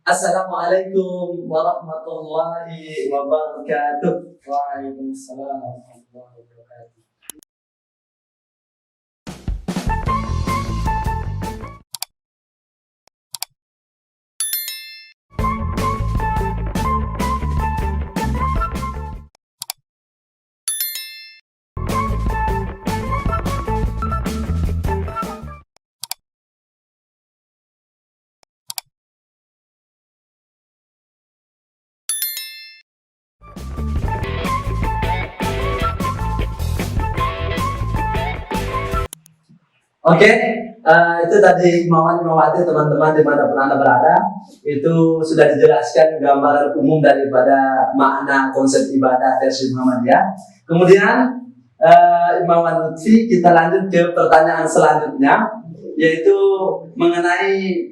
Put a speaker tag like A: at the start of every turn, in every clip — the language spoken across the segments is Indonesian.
A: Assalamualaikum warahmatullahi wabarakatuh.
B: Waalaikumsalam warahmatullahi wabarakatuh.
A: Oke, itu tadi Mawati teman-teman dimanapun Anda berada, itu sudah dijelaskan gambaran umum daripada makna konsep ibadah versi Muhammadiyah. Kemudian Imam Lutfi, kita lanjut ke pertanyaan selanjutnya, yaitu mengenai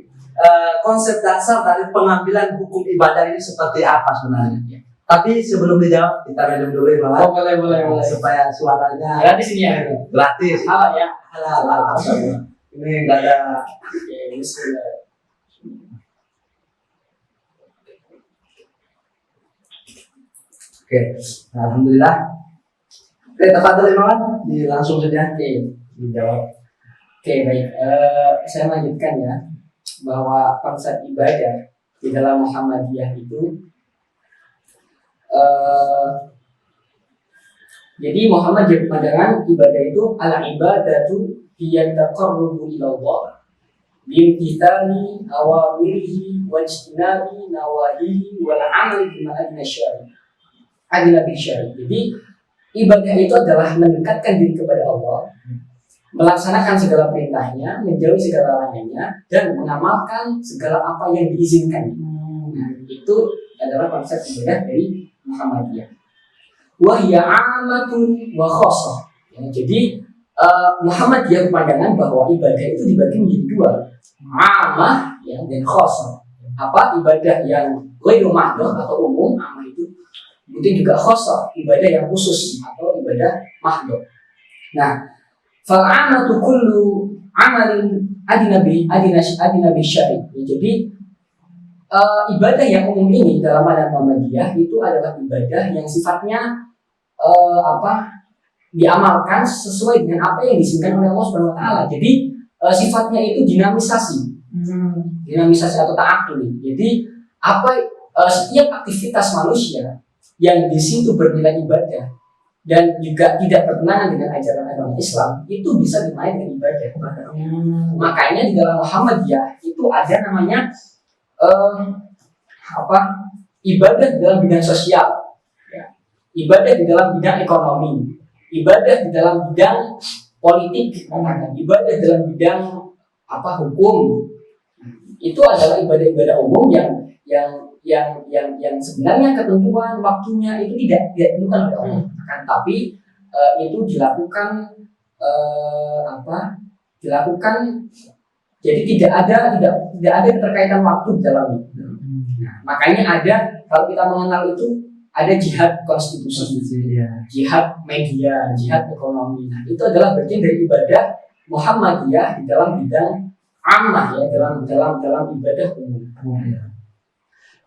A: konsep dasar dari pengambilan hukum ibadah ini seperti apa sebenarnya. Tapi sebelum dijawab, kita minum dulu ya,
B: Oh, boleh.
A: supaya suaranya
B: Gratis ini ya.
A: gratis.
B: Halal ya.
A: Halal. Ini enggak ada.
B: Oke, bismillah.
A: Oke, alhamdulillah. Oke, tafadhol Imam, langsung saja.
B: Oke,
A: Dijawab.
B: baik. Saya lanjutkan ya, bahwa konsep ibadah di dalam Muhammadiyah itu jadi Muhammadiyah pandangan ibadah itu al-ibadatu hiya taqarrubu ila Allah bimtithali awamirihi wa ijtinabi nawahihi wal amali bima adna syari. Jadi ibadah itu adalah mendekatkan diri kepada Allah, melaksanakan segala perintahnya, menjauhi segala larangannya, dan mengamalkan segala apa yang diizinkan. Nah, itu adalah konsep ibadah dari Muhammadiyah. Wahya amatun wa khosoh. Ya, jadi Muhammadiyah pandangan bahwa ibadah itu dibagi menjadi dua, amah ya, dan khosoh. Apa ibadah yang ghairu mahdhur atau umum, amah itu. Kemudian juga khosoh, ibadah yang khusus atau ibadah mahdhur. Nah, fal amatu kullu amalin adinabi syari. Jadi ibadah yang umum ini dalam pandangan Muhammadiyah itu adalah ibadah yang sifatnya diamalkan sesuai dengan apa yang diizinkan oleh Allah Subhanahu wa taala. Jadi sifatnya itu dinamisasi atau ta'aqqul. Jadi setiap aktivitas manusia yang di situ bernilai ibadah dan juga tidak bertentangan dengan ajaran agama Islam itu bisa dinilai dengan ibadah. Makanya di dalam Muhammadiyah itu ada namanya ibadah dalam bidang sosial, ya. Ibadah di dalam bidang ekonomi, ibadah di dalam bidang politik, ibadah dalam bidang hukum. Itu adalah ibadah-ibadah umum yang sebenarnya ketentuan waktunya itu tidak ditentukan oleh Allah, tapi itu dilakukan jadi tidak ada keterkaitan waktu di dalamnya. Nah, makanya kalau kita mengenal itu ada jihad konstitusi, jihad media, jihad ekonomi. Nah, itu adalah bagian dari ibadah Muhammadiyah di dalam bidang ammah ya, dalam ibadah umum.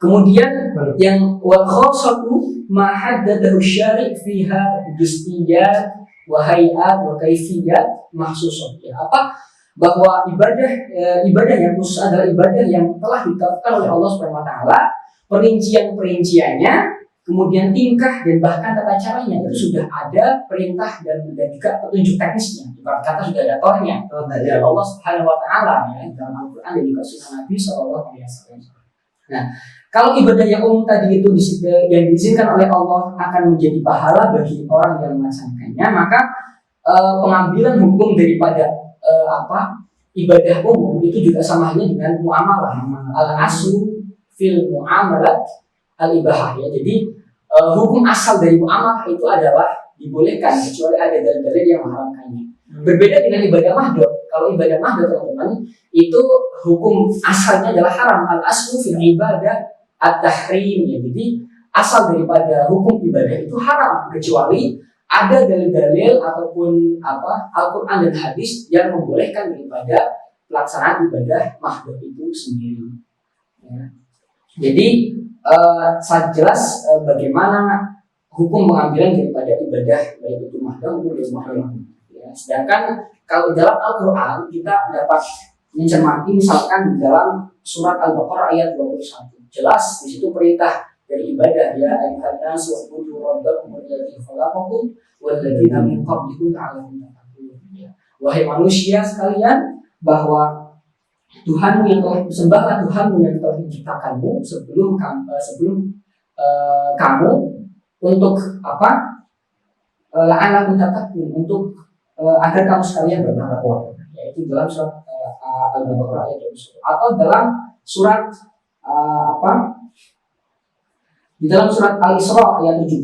B: Kemudian yang wal khosatu ma haddadahu syari' fiha juz'iyat wa hay'at wa kaifiyat mahsusah. Ya, bahwa ibadah yang khusus adalah ibadah yang telah ditetapkan oleh Allah Subhanahu wa taala, perinciannya, kemudian tingkah dan bahkan tata caranya itu sudah ada perintah dan juga petunjuk teknisnya. Ibarat kata sudah ada tornya dari Allah Subhanahu wa taala ya, dalam Al-Qur'an dan juga sunnah Nabi sallallahu alaihi wasallam. Nah, kalau ibadah yang umum tadi itu yang diizinkan oleh Allah akan menjadi pahala bagi orang yang melaksanakannya, maka pengambilan hukum daripada ibadah umum itu juga sama halnya dengan muamalah. Al-aslu fil muamalat al-ibahah ya. Jadi hukum asal dari muamalah itu adalah dibolehkan kecuali ada dalil-dalil yang mengharamkannya. Berbeda dengan ibadah mahdhur. Kalau ibadah mahdhur teman-teman itu hukum asalnya adalah haram. Al-aslu fil ibadah at-tahrim ya. Jadi asal daripada hukum ibadah itu haram kecuali ada dalil-dalil ataupun Al-Quran dan hadis yang membolehkan daripada pelaksanaan ibadah mahdhur itu sendiri. Ya. Jadi sangat jelas bagaimana hukum pengambilan daripada ibadah baik itu mahdoh maupun mahdoh. Ya, sedangkan kalau dalam Al-Quran kita dapat mencermati misalkan di dalam surat Al-Baqarah ayat 21 jelas di situ perintah dari ibadah ya ayyuhan nas wa'budu rabbakum alladzi khalaqakum walladzina min qablikum la'allakum tattaqun. Wahai manusia sekalian, bahwa Tuhanmu yang telah sembahlah Tuhanmu yang telah menciptakanmu sebelum kamu untuk apa? La'allakum tattaqun, untuk agar kamu sekalian bertakwa. Yaitu dalam surat Al-Baqarah ayat 21 atau dalam surat di dalam surat Al-Isra ayat 70,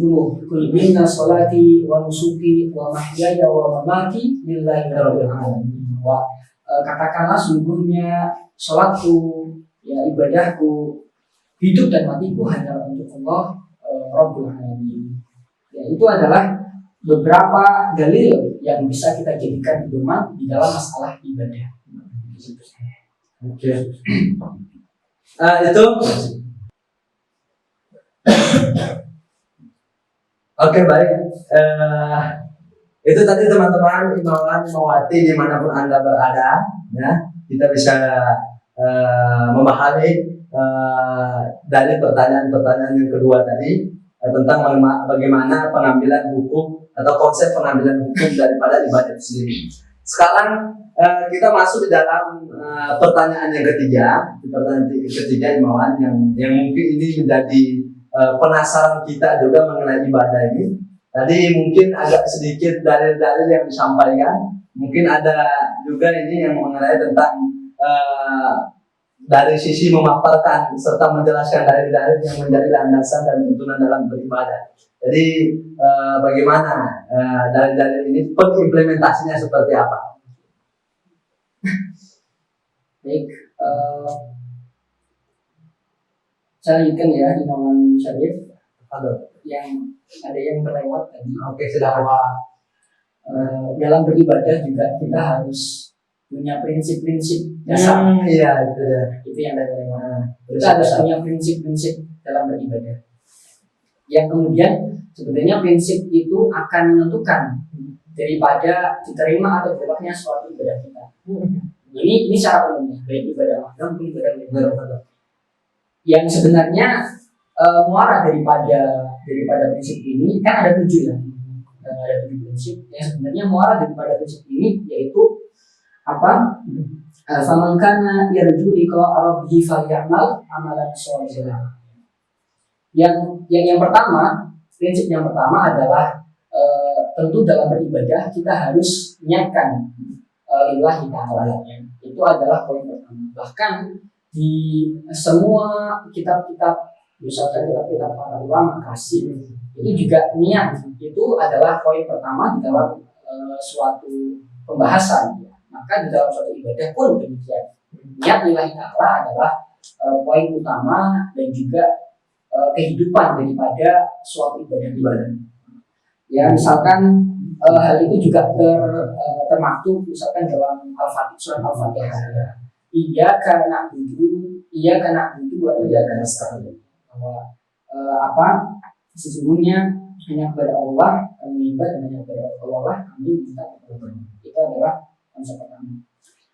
B: Qul inna sholati wa nusuki wa mahyaya wa mamati lillahi rabbil alamin. Katakanlah sungguhnya salatku, ya ibadahku, hidup dan matiku hanya untuk Allah Rabbul Alamin. Ya, itu adalah beberapa dalil yang bisa kita jadikan pedoman di dalam masalah ibadah.
A: Oke. Itu oke, baik. Itu tadi teman-teman imawan imawati dimanapun Anda berada, ya kita bisa memahami dari pertanyaan yang kedua tadi tentang bagaimana pengambilan hukum atau konsep pengambilan hukum daripada ibadah itu sendiri. Sekarang kita masuk di dalam pertanyaan yang ketiga, imawan yang mungkin ini menjadi penasaran kita juga mengenai ibadah ini. Tadi mungkin agak sedikit dalil-dalil yang disampaikan, mungkin ada juga ini yang mengenai tentang dari sisi memaparkan serta menjelaskan dalil-dalil yang menjadi landasan dan tuntunan dalam beribadah. Jadi bagaimana dalil-dalil ini pengimplementasinya seperti apa?
B: Baik, saya lanjutkan ya Imam Syarif. Yang ada yang terlewat tadi.
A: Oke, sudah.
B: Dalam beribadah juga kita harus punya prinsip-prinsip dasar.
A: Iya, itu ya.
B: Itu yang ada terlewat. Kita harus punya prinsip-prinsip dalam beribadah. Yang kemudian sebenarnya prinsip itu akan menentukan daripada diterima atau tidaknya suatu ibadah kita. Ini secara umumnya, baik ibadah mahdoh maupun ibadah mahdoh. Yang sebenarnya muara daripada prinsip ini kan ada 7 ya, ada 7 prinsip yang sebenarnya muara daripada prinsip ini yaitu apa? Faman kana yarju liqa rabbih falyamal amalan sholihan. Yang pertama, prinsip yang pertama adalah tentu dalam beribadah kita harus niatkan lillahi ta'ala. Itu adalah poin pertama. Bahkan di semua kitab-kitab, misalkan kitab-kitab para ulama kasih, itu juga niat itu adalah poin pertama di dalam suatu pembahasan. Maka di dalam suatu ibadah pun demikian. Niat lillahi ta'ala adalah poin utama dan juga kehidupan daripada suatu ibadah. Ya, misalkan hal itu juga termaktub misalkan dalam Al-Fatihah, surat Al-Fatihah. Iyyaka na'budu wa iyyaka nasta'in. Bahwa sesungguhnya hanya kepada Allah kami menyembah dan hanya kepada Allah kami minta pertolongan. Itu adalah konsep pertama.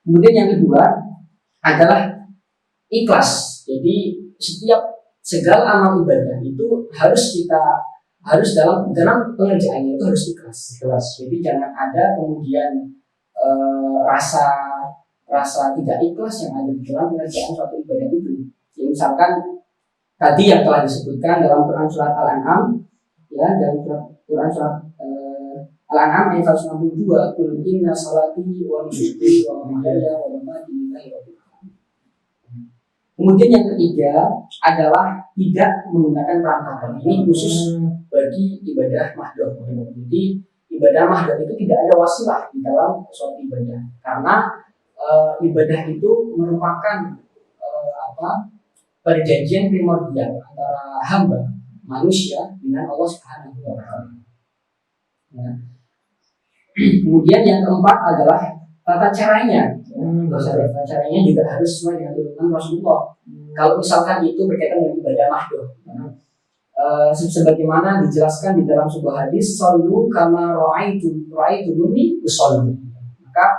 B: Kemudian yang kedua adalah ikhlas. Jadi setiap segala amal ibadah itu harus dalam pengerjaannya itu harus ikhlas. Jadi jangan ada kemudian rasa tidak ikhlas yang ada di dalam pengerjaan suatu ibadah itu. Ya, misalkan tadi yang telah disebutkan dalam Quran surat Al-An'am, ya dalam Quran surat Al-An'am ayat 162, Qul inna salati wa nusuki wa mahyaya wa mamati lillahi rabbil alamin. Kemudian yang ketiga adalah tidak menggunakan perantara. Ini khusus bagi ibadah mahdoh. Jadi ibadah mahdoh itu tidak ada wasilah di dalam suatu ibadah, karena ibadah itu merupakan perjanjian primordial antara hamba manusia dengan Allah Subhanahu wa Ta'ala. Kemudian yang keempat adalah tata caranya Caranya juga harus sesuai dengan tuntunan Rasulullah. Kalau misalkan itu berkaitan dengan ibadah mahdoh, sebagaimana dijelaskan di dalam sebuah hadis, "Shallu kama ra'aitumuni usolli." Maka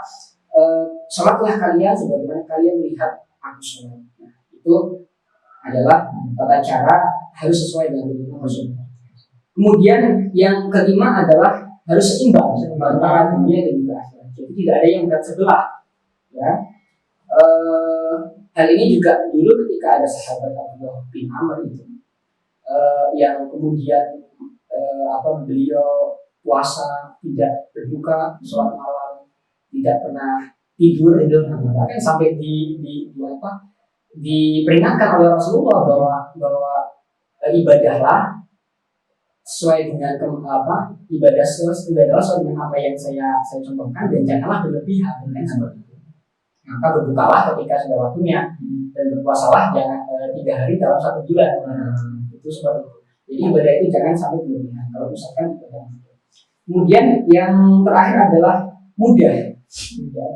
B: sholatlah kalian sebagaimana kalian melihat aku sholat. Nah, itu adalah tata cara harus sesuai dengan tuntunan Rasulullah. Kemudian yang kelima adalah harus seimbang antara dunia dan juga akhirat. Jadi tidak ada yang berat sebelah. Ya, hal ini juga dulu ketika ada sahabat Abdullah bin Amr itu, yang kemudian beliau puasa tidak berbuka, sholat malam, tidak pernah tidur, bahkan sampai diperingatkan oleh Rasulullah bahwa ibadahlah sesuai dengan ibadahlah sesuai dengan apa yang saya contohkan dan janganlah berlebihan dan seperti itu. Maka berbukalah ketika sudah waktunya dan berpuasalah jangan 3 hari dalam 1 bulan. Itu seperti itu. Jadi ibadah itu jangan sampai berlebihan. Kalau misalkan kemudian yang terakhir adalah mudah.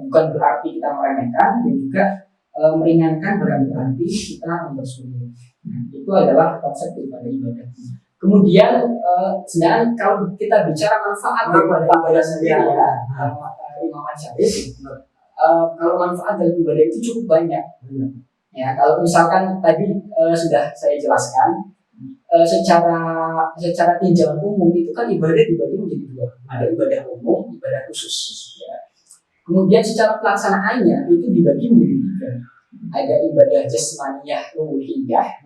B: Bukan berarti kita meremehkan dan juga meringankan, bukan berarti kita mempersulit. Itu adalah konsep daripada ibadah. Kemudian sedangkan kalau kita bicara manfaat daripada ibadah sendiri Imam Syarif, kalau manfaat dari ibadah itu cukup banyak. Ya, kalau misalkan tadi sudah saya jelaskan, secara tinjauan umum itu kan ibadah dibagi menjadi 2. Ada ibadah umum, ibadah khusus. Ya. Kemudian secara pelaksanaannya itu dibagi menjadi 3. Ada ibadah jasmaniyah ruhiyah,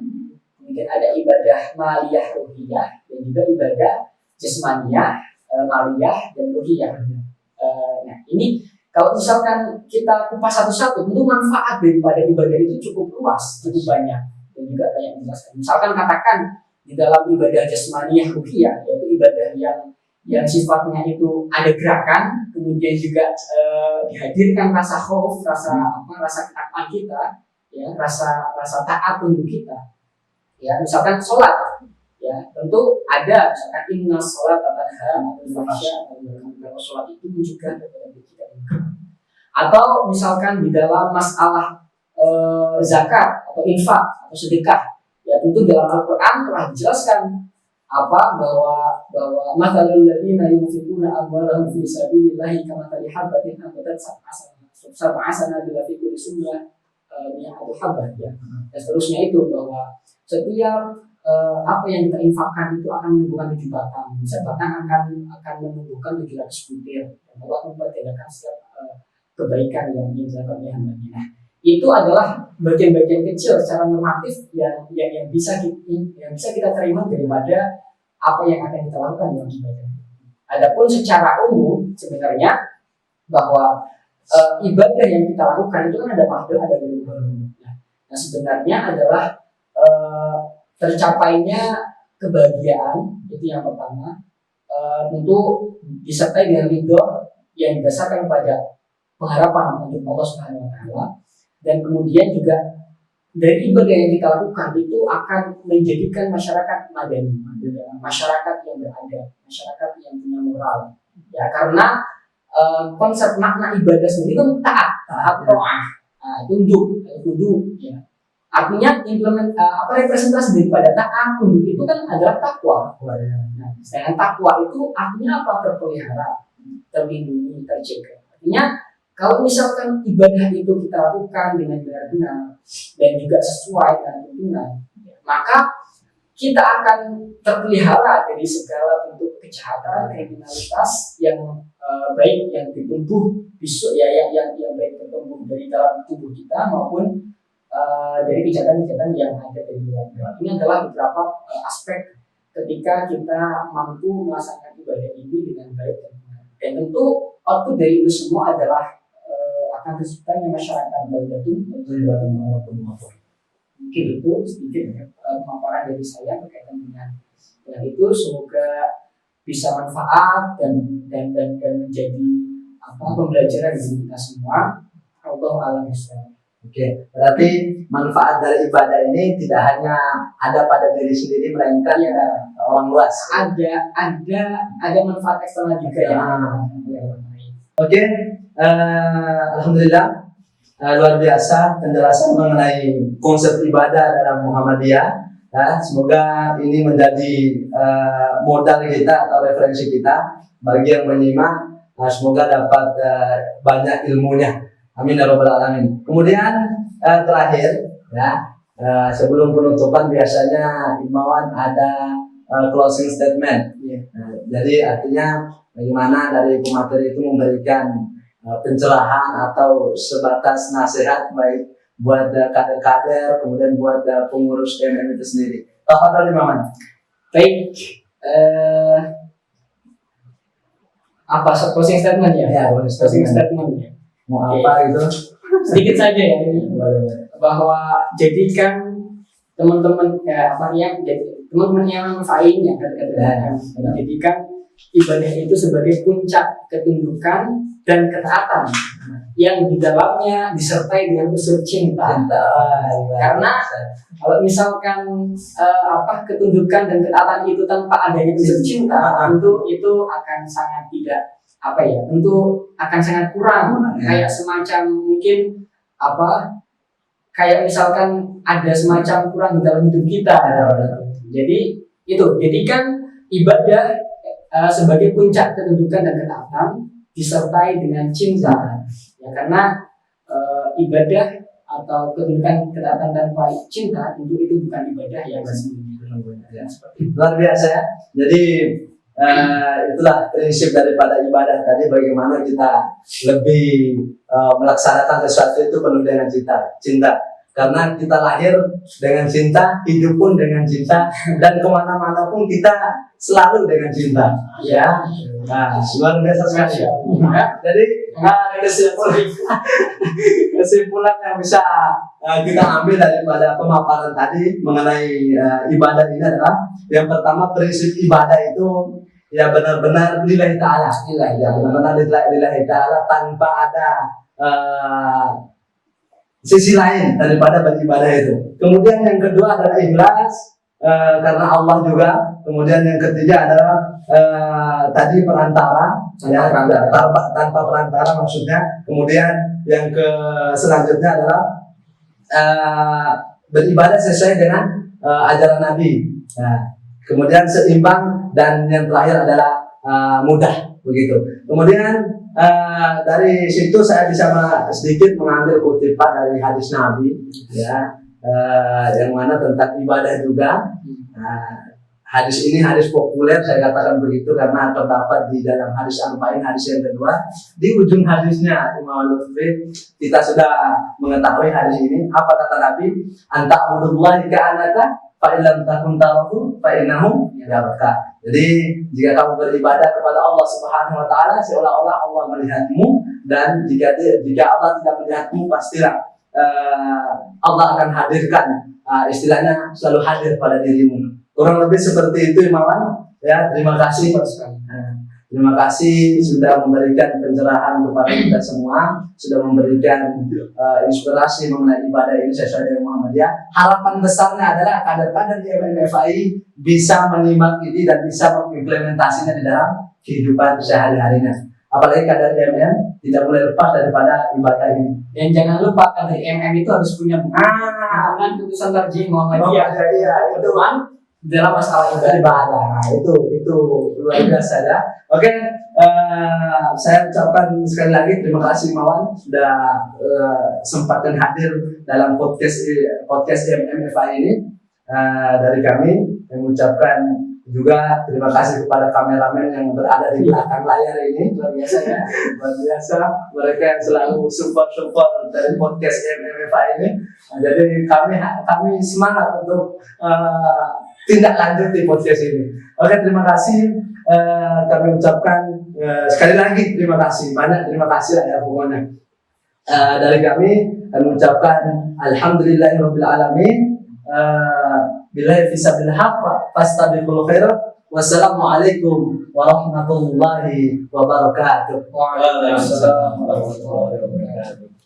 B: kemudian ada ibadah maliyah ruhiyah, dan juga ibadah jasmaniyah, maliyah, dan ruhiyah. Nah ini kalau misalkan kita kupas satu-satu, tentu manfaat daripada ibadah itu cukup luas, cukup banyak, dan juga banyak menjelaskan. Misalkan katakan di dalam ibadah jasmaniyah ruhiyah, yaitu ibadah yang sifatnya itu ada gerakan, kemudian juga dihadirkan rasa khauf, rasa ketakutan kita, ya, rasa taat untuk kita. Ya, misalkan sholat, ya tentu ada misalkan inna sholat tanha 'anil fahsya'i wal munkar, sholat itu mencegah daripada kejikan. Atau misalkan di dalam masalah zakat atau infak atau sedekah, ya tentu dalam Al-Quran telah dijelaskan bahwa mathalul ladzina yunfiquna amwalahum fi sabilillahi kamathali habatin ambatat sab'a sanabila fi kulli sunnah mi'atu habbah, ya. Dan seterusnya itu bahwa setiap apa yang kita infakkan itu akan menumbuhkan 7 batang. Setiap batang akan menumbuhkan 700 butir. Dan Allah mempertiadakan setiap kebaikan yang dilakukan oleh hamba-Nya. Nah, itu adalah bagian-bagian kecil secara normatif yang bisa kita terima daripada apa yang akan kita lakukan dalam ibadah. Adapun secara umum sebenarnya bahwa ibadah yang kita lakukan itu kan ada mahdoh, ada ghairu. Nah, sebenarnya adalah tercapainya kebahagiaan, itu yang pertama, tentu disertai dengan ridho yang didasarkan pada pengharapan untuk Allah Subhanahu wa taala, dan kemudian juga dari ibadah yang kita lakukan itu akan menjadikan masyarakat madani, masyarakat yang beradab, masyarakat yang punya moral. Ya, karena konsep makna ibadah sendiri itu taat, ta'ah, tunduk, ya. Artinya representasi daripada taat, tunduk itu kan adalah takwa. Nah, sedangkan takwa itu artinya apa? Terpelihara, terlindungi, terjaga. Artinya kalau misalkan ibadah itu kita lakukan dengan benar-benar dan juga sesuai dengan tuntunan, maka kita akan terpelihara dari segala bentuk kejahatan, kriminalitas yang baik yang ditumbuh yang baik bertumbuh dari dalam tubuh kita maupun dari kejahatan-kejahatan yang ada dari luar. Ini adalah beberapa aspek ketika kita mampu melaksanakan ibadah ini dengan baik dan benar. Dan tentu output dari itu semua adalah akan terciptanya masyarakat baldatun. Mungkin itu sedikit pemaparan dari saya berkaitan dengan itu. Semoga bisa manfaat dan menjadi pembelajaran bagi kita semua. Allahu a'lam bishawab.
A: Oke, berarti manfaat dari ibadah ini tidak hanya ada pada diri sendiri, melainkan orang luas.
B: Ada manfaat eksternal juga ya.
A: Oke, alhamdulillah luar biasa penjelasan mengenai konsep ibadah dalam Muhammadiyah. Ya, semoga ini menjadi modal kita atau referensi kita bagi yang menyimak. Semoga dapat banyak ilmunya. Amin ya rabbal alamin. Kemudian terakhir, ya, sebelum penutupan biasanya Imawan ada closing statement. Jadi artinya bagaimana dari pemateri itu memberikan pencerahan atau sebatas nasihat baik buat kader-kader, kemudian buat pengurus MM itu sendiri. Tafadhol Imawan.
B: Baik, apa closing statement ya?
A: Ya,
B: Closing statement ya.
A: Mau apa gitu?
B: Sedikit saja ya ini.
A: Boleh.
B: Bahwa jadikan teman-teman teman-teman yang lain ya, jadikan ibadah itu sebagai puncak ketundukan dan ketaatan yang di dalamnya disertai dengan unsur cinta. Karena kalau misalkan ketundukan dan ketaatan itu tanpa adanya unsur cinta, tentu itu akan sangat tidak tentu akan sangat kurang. Kayak semacam mungkin kayak misalkan ada semacam kurang di dalam hidup kita. Jadi itu jadikan ibadah sebagai puncak ketundukan dan ketaatan disertai dengan cinta. Ya, karena ibadah atau ketundukan ketaatan tanpa cinta tentu itu bukan ibadah yang sesungguhnya.
A: Luar biasa ya. Jadi itulah prinsip daripada ibadah tadi, bagaimana kita lebih melaksanakan sesuatu itu penuh dengan cinta. Karena kita lahir dengan cinta, hidup pun dengan cinta, dan kemana-mana pun kita selalu dengan cinta. Ya, luar biasa sekali. Jadi kesimpulan yang bisa kita ambil daripada pemaparan tadi mengenai ibadah ini adalah, yang pertama, prinsip ibadah itu ya benar-benar lillahi ta'ala. Ya, benar-benar lillahi ta'ala tanpa ada sisi lain daripada beribadah itu. Kemudian yang kedua adalah ikhlas karena Allah juga. Kemudian yang ketiga adalah tadi perantara, tanpa perantara maksudnya. Kemudian yang selanjutnya adalah beribadah sesuai dengan ajaran Nabi. Kemudian seimbang, dan yang terakhir adalah mudah, begitu. Kemudian dari situ saya bisa sedikit mengambil kutipan dari hadis Nabi, ya, yang mana tentang ibadah juga. Hadis ini hadis populer, saya katakan begitu karena terdapat di dalam hadis Arba'in, hadis yang kedua. Di ujung hadisnya Imam Al-Bukhari kita sudah mengetahui hadis ini. Apa kata Nabi? Anta'budullahi ka'annaka fa'ilam takun tarahu fa'innahu yaraka. Jadi jika kamu beribadah kepada Allah Subhanahu wa taala seolah-olah Allah melihatmu, dan jika Allah tidak melihatmu, pastilah Allah akan hadirkan, istilahnya selalu hadir pada dirimu. Kurang lebih seperti itu Imawan. Ya, terima kasih. Terima kasih sudah memberikan pencerahan kepada kita semua, sudah memberikan inspirasi mengenai ibadah ini sesuai dengan Muhammadiyah. Harapan besarnya adalah kader-kader di MMFI bisa menyimak ini dan bisa mengimplementasinya di dalam kehidupan sehari-harinya. Apalagi kader MM tidak boleh lepas daripada ibadah ini. Dan jangan lupa kader MM itu harus punya dengan putusan tarjih Muhammadiyah. Itu dalam masalah ibadah. Itu luar biasa ya. Oke, saya ucapkan sekali lagi terima kasih Mawan sudah sempat dan hadir dalam podcast MMFI ini. Dari kami mengucapkan juga terima kasih kepada kameramen yang berada di belakang layar ini. Luar biasa ya, luar biasa. Mereka yang selalu support dari podcast MMFI ini. Jadi kami semangat untuk tindak lanjut di podcast ini. Oke, terima kasih. Kami ucapkan sekali lagi terima kasih, banyak terima kasih lah ya pokoknya. Dari kami mengucapkan alhamdulillahirabbil alamin. Billahi fisabilil haqq fastabiqul khairat. Wassalamualaikum warahmatullahi wabarakatuh.
B: Waalaikumsalam warahmatullahi wabarakatuh.